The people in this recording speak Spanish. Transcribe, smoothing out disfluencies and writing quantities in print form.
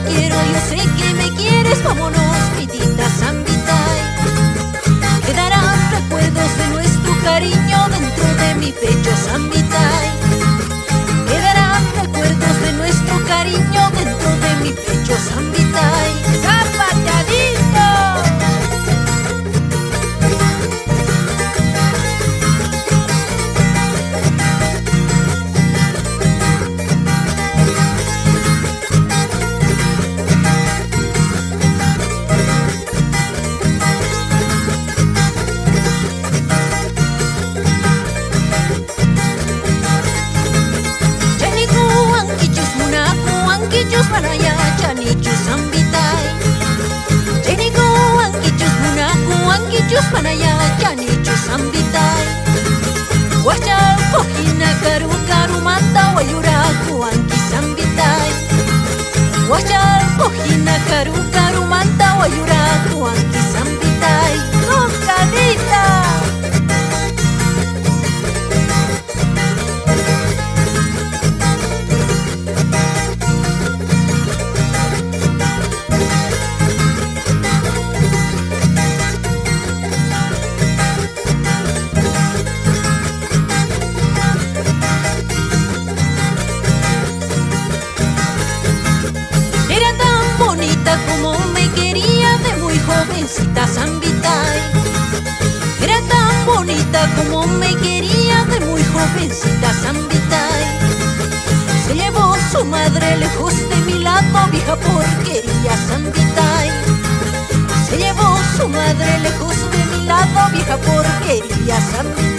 quiero, yo sé que me quieres, vámonos, vidita Zambitay. Quedarán recuerdos de nuestro cariño dentro de mi pecho, Zambitay. Quedarán recuerdos de nuestro cariño dentro de mi pecho, Zambitay. ¡Zapatadito! Ankichus panaya chanichus Zambitay. Cheniku ankichus munaku ankichus panaya chanichus Zambitay. Wachal kohina karu karu manta wayuraku anki Zambitay. Wachal kohina karu karu manta wayuraku anki Zambitay. ¡Tocadita! Como me quería de muy jovencita Zambitay. Era tan bonita como me quería de muy jovencita Zambitay. Se llevó su madre lejos de mi lado, vieja porquería Zambitay. Se llevó su madre lejos de mi lado, vieja porquería Zambitay.